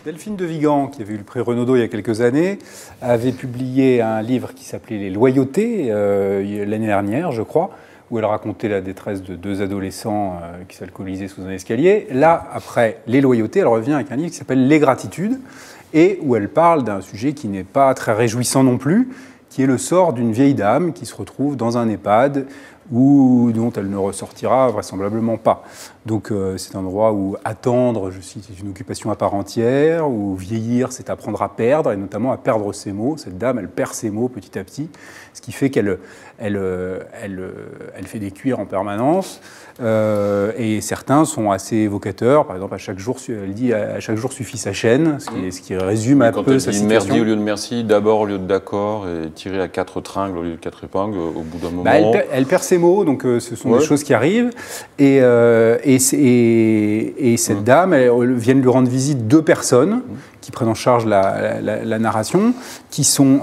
Delphine de Vigan, qui avait eu le prix Renaudot il y a quelques années, avait publié un livre qui s'appelait Les Loyautés, l'année dernière, je crois, où elle racontait la détresse de deux adolescents qui s'alcoolisaient sous un escalier. Là, après Les Loyautés, elle revient avec un livre qui s'appelle Les Gratitudes, et où elle parle d'un sujet qui n'est pas très réjouissant non plus, qui est le sort d'une vieille dame qui se retrouve dans un EHPAD dont elle ne ressortira vraisemblablement pas. Donc c'est un endroit où attendre, je cite, est une occupation à part entière, où vieillir, c'est apprendre à perdre, et notamment à perdre ses mots. Cette dame, elle perd ses mots petit à petit, ce qui fait qu'elle fait des cuirs en permanence, et certains sont assez évocateurs. Par exemple, à chaque jour, elle dit à chaque jour suffit sa chaîne, ce qui résume un peu sa situation. Merci au lieu de merci, d'abord au lieu de d'accord, et tirer à 4 tringles au lieu de 4 épingles, au bout d'un moment. Elle perd ses mots, donc ce sont des choses qui arrivent. Et cette dame, viennent lui rendre visite deux personnes qui prennent en charge la narration, qui sont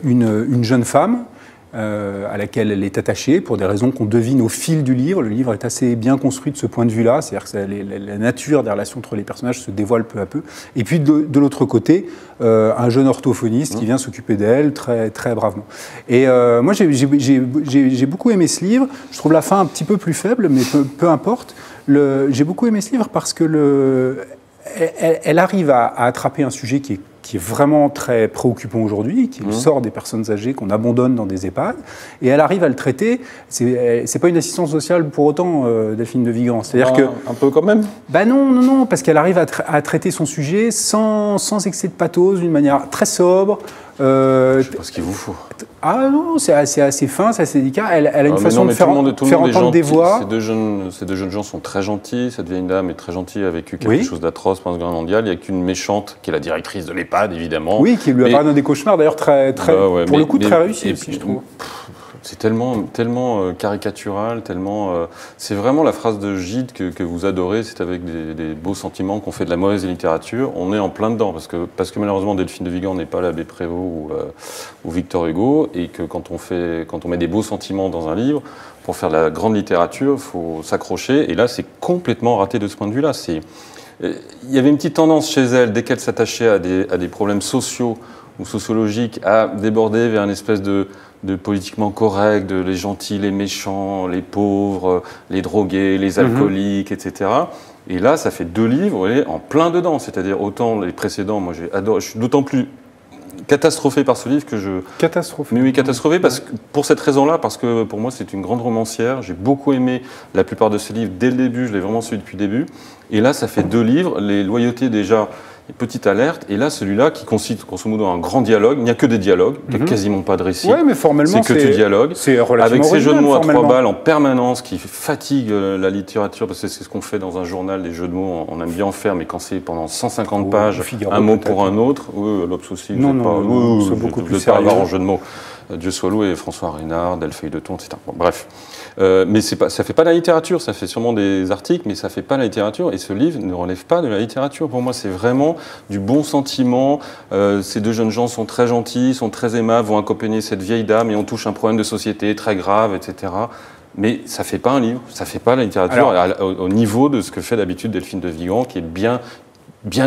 une jeune femme à laquelle elle est attachée pour des raisons qu'on devine au fil du livre. Le livre est assez bien construit de ce point de vue-là, c'est-à-dire que la nature des relations entre les personnages se dévoile peu à peu. Et puis de l'autre côté, un jeune orthophoniste qui vient s'occuper d'elle très, très bravement. Et moi, j'ai beaucoup aimé ce livre. Je trouve la fin un petit peu plus faible, mais peu importe. J'ai beaucoup aimé ce livre parce que elle arrive à attraper un sujet qui est vraiment très préoccupant aujourd'hui, qui est le sort des personnes âgées qu'on abandonne dans des EHPAD, et elle arrive à le traiter. C'est pas une assistance sociale pour autant, Delphine de Vigan. C'est-à-dire que un peu quand même. Ben non, parce qu'elle arrive à traiter son sujet sans excès de pathos, d'une manière très sobre. Je sais pas ce qu'il vous faut. Ah non, c'est assez fin, c'est assez délicat. Elle a une façon de faire entendre des voix. Ces deux jeunes gens sont très gentils. Cette vieille dame est très gentille, a vécu quelque chose d'atroce pendant la Seconde Guerre mondiale. Il n'y a qu'une méchante, qui est la directrice de l'EHPAD, évidemment. Oui, qui lui a parlé dans des cauchemars, d'ailleurs, très pour le coup, très réussi aussi, je trouve. C'est tellement caricatural, c'est vraiment la phrase de Gide que vous adorez, c'est avec des beaux sentiments qu'on fait de la mauvaise littérature. On est en plein dedans, parce que malheureusement Delphine de Vigan n'est pas l'abbé Prévost ou Victor Hugo, et que quand on met des beaux sentiments dans un livre, pour faire de la grande littérature, il faut s'accrocher, et là c'est complètement raté de ce point de vue-là. Il y avait une petite tendance chez elle, dès qu'elle s'attachait à des problèmes sociaux ou sociologiques, à déborder vers une espèce de politiquement correct, de les gentils, les méchants, les pauvres, les drogués, les alcooliques, etc. Et là, ça fait 2 livres, elle est en plein dedans. C'est-à-dire, autant les précédents, moi j'ai adoré, je suis d'autant plus catastrophé par ce livre que je... Catastrophé. Mais oui, catastrophé, pour cette raison-là, parce que pour moi c'est une grande romancière. J'ai beaucoup aimé la plupart de ses livres dès le début, je l'ai vraiment suivi depuis le début. Et là, ça fait 2 livres, Les Loyautés déjà, petite alerte, et là celui-là qui consiste grosso modo en un grand dialogue, il n'y a que des dialogues, il n'y a quasiment pas de récit, mais formellement c'est que du dialogue, avec ces jeux de mots à 3 balles en permanence qui fatiguent la littérature, parce que c'est ce qu'on fait dans un journal, des jeux de mots, on aime bien en faire, mais quand c'est pendant 150 pages, Figaro, un mot pour un autre, l'Obs aussi, c'est beaucoup plus sérieux. En jeu de mots. Dieu soit loué, François Reynard, Delphine de Thon, etc. Bon, bref. Mais ça ne fait pas de la littérature, ça fait sûrement des articles, mais ça ne fait pas de la littérature, et ce livre ne relève pas de la littérature. Pour moi, c'est vraiment du bon sentiment. Ces 2 jeunes gens sont très gentils, sont très aimables, vont accompagner cette vieille dame, et on touche un problème de société très grave, etc. Mais ça ne fait pas un livre, ça ne fait pas la littérature au niveau de ce que fait d'habitude Delphine de Vigan, qui est bien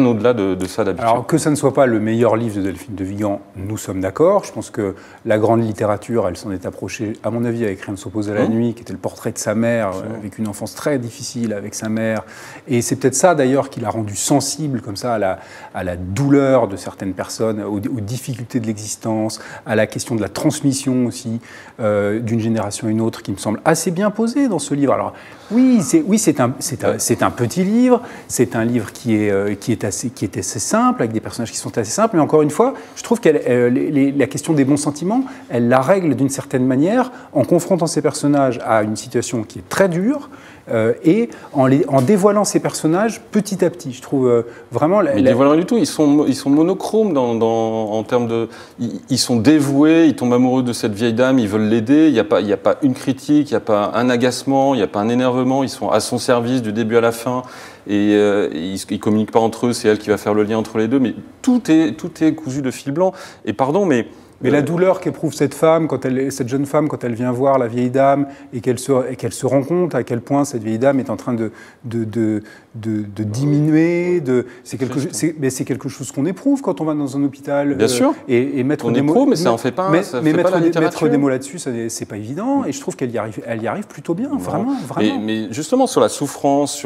au-delà de ça d'habitude. Alors que ça ne soit pas le meilleur livre de Delphine de Vigan, nous sommes d'accord. Je pense que la grande littérature, elle s'en est approchée, à mon avis, avec Rien ne s'oppose à la nuit, qui était le portrait de sa mère, avec une enfance très difficile avec sa mère. Et c'est peut-être ça, d'ailleurs, qui l'a rendu sensible, comme ça, à la douleur de certaines personnes, aux difficultés de l'existence, à la question de la transmission aussi, d'une génération à une autre, qui me semble assez bien posée dans ce livre. Alors, c'est un petit livre, c'est un livre qui est assez simple, avec des personnages qui sont assez simples, mais encore une fois, je trouve que la question des bons sentiments, elle la règle d'une certaine manière en confrontant ces personnages à une situation qui est très dure, et en dévoilant ces personnages petit à petit. Je trouve vraiment... Mais dévoilant du tout, ils sont monochromes en termes de... Ils sont dévoués, ils tombent amoureux de cette vieille dame, ils veulent l'aider, il n'y a pas une critique, il n'y a pas un agacement, il n'y a pas un énervement, ils sont à son service du début à la fin, et ils ne communiquent pas entre eux, c'est elle qui va faire le lien entre les deux, mais tout est cousu de fil blanc. Et pardon, mais Mais la douleur qu'éprouve cette femme, cette jeune femme, quand elle vient voir la vieille dame et qu'elle se rend compte à quel point cette vieille dame est en train de diminuer, c'est quelque chose qu'on éprouve quand on va dans un hôpital. Bien sûr. Et mettre on des éprouve, mais ça en fait pas. Mettre des mots là-dessus, c'est pas évident. Et je trouve qu'elle y arrive plutôt bien, vraiment. Mais justement sur la souffrance,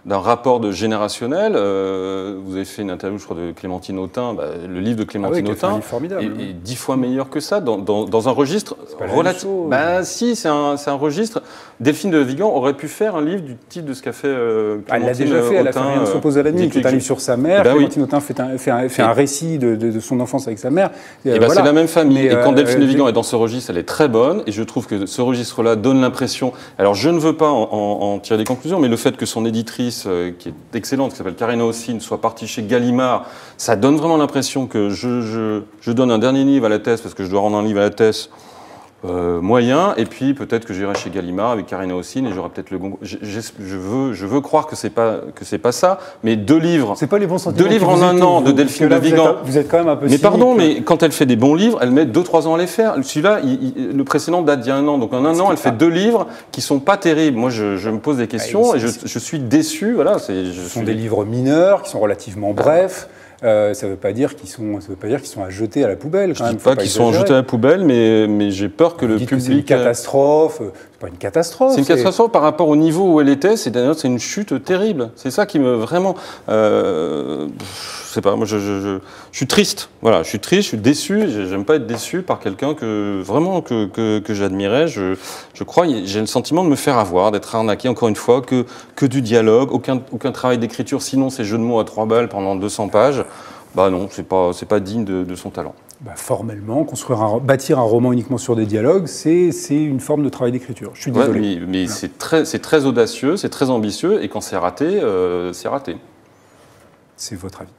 d'un rapport générationnel, vous avez fait une interview, je crois, de Clémentine Autain. Le livre de Clémentine Autain est 10 fois meilleur que ça dans un registre relatif. Si, c'est un registre. Delphine de Vigan aurait pu faire un livre du type de ce qu'a fait Clémentine Autain. Elle l'a déjà fait, elle a fait Rien ne s'oppose à la nuit, qui est un livre sur sa mère. Clémentine Autain fait un récit de son enfance avec sa mère. C'est la même famille. Et quand Delphine de Vigan est dans ce registre, elle est très bonne. Et je trouve que ce registre-là donne l'impression. Alors, je ne veux pas en tirer des conclusions, mais le fait que son éditrice, qui est excellente, qui s'appelle Karina Ossine, soit partie chez Gallimard, ça donne vraiment l'impression que je donne un dernier livre à la thèse, parce que je dois rendre un livre à la thèse moyen, et puis peut-être que j'irai chez Gallimard avec Karina Ossine et j'aurai peut-être le Goncourt. Je veux croire que c'est pas ça, mais 2 livres. C'est pas les bons sentiments. 2 livres en un an de Delphine de Vigan. Vous êtes quand même un peu. Mais pardon, mais quand elle fait des bons livres, elle met 2-3 ans à les faire. Celui-là, le précédent date d'il y a un an, donc en un an, elle fait 2 livres qui sont pas terribles. Moi, je me pose des questions et je suis déçu. Voilà, ce sont des livres mineurs qui sont relativement brefs. Ça ne veut pas dire qu'ils sont à jeter à la poubelle. Je ne dis pas qu'ils sont à jeter à la poubelle, mais j'ai peur que le public. C'est une catastrophe. C'est pas une catastrophe. C'est une catastrophe par rapport au niveau où elle était. C'est une chute terrible. C'est ça qui me vraiment. Je sais pas. Moi, je suis triste. Voilà, je suis triste. Je suis déçu. J'aime pas être déçu par quelqu'un que j'admirais. Je crois. J'ai le sentiment de me faire avoir, d'être arnaqué. Encore une fois, que du dialogue, aucun travail d'écriture. Sinon, ces jeux de mots à 3 balles pendant 200 pages. Non, c'est pas digne de son talent. Formellement, bâtir un roman uniquement sur des dialogues, c'est une forme de travail d'écriture. Je suis désolé. Mais voilà. C'est très audacieux, c'est très ambitieux, et quand c'est raté, c'est raté. C'est votre avis.